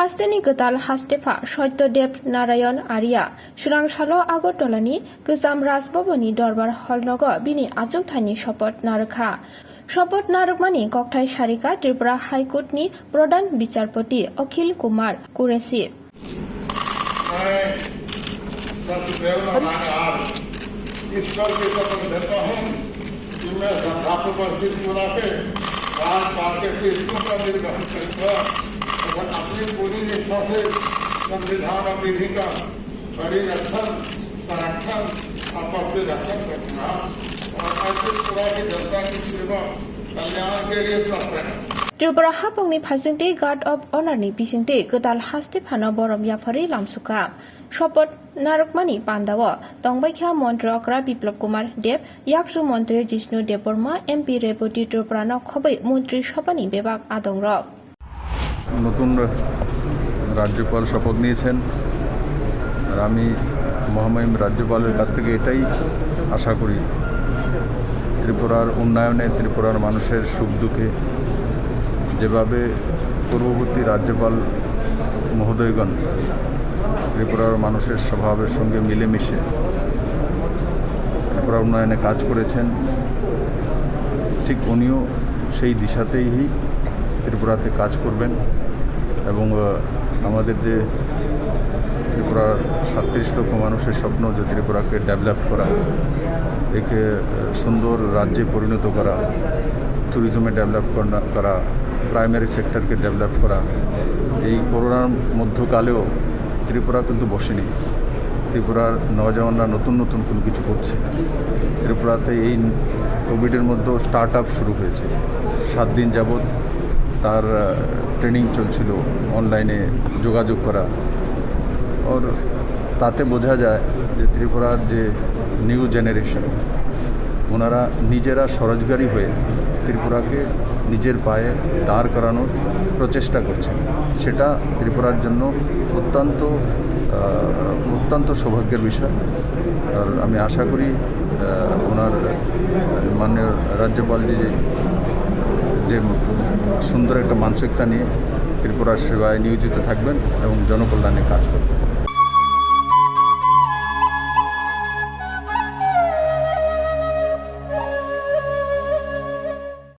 Hasteni Kwtal Haste Satya Narayan Arya Surangsalo Agortolani Gozam Rasboboni Dorbar Holnogo Bini Ajungthani Shopot Narukha Shopot Narukmani Koktai Sharika Tripura High Court ni Pradhan Bicharpoti Akhil Kumar Kuresi ईश्वर की शपथ लेता हूँ कि मैं संघातों पर सिर चुरा के राज पाके कृष्णों का निर्वहन करूँगा और अपनी पूरी निष्ठा से संविधान और विधि का परिरक्षण संरक्षण और प्रतिरक्षण करूँगा और ऐसे पूरा की जनता की सेवा कल्याण के लिए तत्पर है। Tripura Hapongni Phasingte Guard of Honor ni Bisingte Kwtal Haste Phano Borom Yafari Lamsuka Shopot Narukmani Pandawa Tongbaikha Montre Okra Biplop Kumar Dev Yaksu Montre Jishnu Deborma MP Deputy Tripura no Khobai Montri Shopani Bebak Adongrok নতুন রাজ্যপাল শপথ নিয়েছেন আর আমি মহামহিম রাজ্যপালের কাছ থেকে এটাই আশা করি ত্রিপুরার উন্নয়নে ত্রিপুরার মানুষের সুখ দুঃখে যেভাবে পূর্ববর্তী রাজ্যপাল মহোদয়গণ ত্রিপুরার মানুষের স্বভাবের সঙ্গে মিলেমিশে ত্রিপুরার উন্নয়নে কাজ করেছেন ঠিক উনিও সেই দিশাতেই ত্রিপুরাতে কাজ করবেন এবং আমাদের যে ত্রিপুরার 37 লক্ষ মানুষের স্বপ্ন যে ত্রিপুরাকে ডেভেলপ করা একে সুন্দর রাজ্যে পরিণত করা ট্যুরিজমে ডেভেলপ করা প্রাইমারি সেক্টরকে ডেভেলপ করা এই করোনার মধ্যকালেও ত্রিপুরা কিন্তু বসেনি ত্রিপুরার নওজওয়ানরা নতুন নতুন কোনো কিছু করছে ত্রিপুরাতে এই কোভিডের মধ্যেও স্টার্ট আপ শুরু হয়েছে 7 দিন যাবৎ তার ট্রেনিং চলছিল অনলাইনে যোগাযোগ করা আর তাতে বোঝা যায় যে ত্রিপুরার যে নিউ জেনারেশন ওনারা নিজেরা স্বরোজগারী হয়ে ত্রিপুরাকে নিজের পায়ে দাঁড় করানোর প্রচেষ্টা করছে সেটা ত্রিপুরার জন্য অত্যন্ত সৌভাগ্যের বিষয় আর আমি আশা করি ওনার মাননীয় রাজ্যপালজি যে সুন্দর একটা মানসিকতা নিয়ে ত্রিপুরার সেবায় নিয়োজিত থাকবেন এবং জনকল্যাণে কাজ করবেন।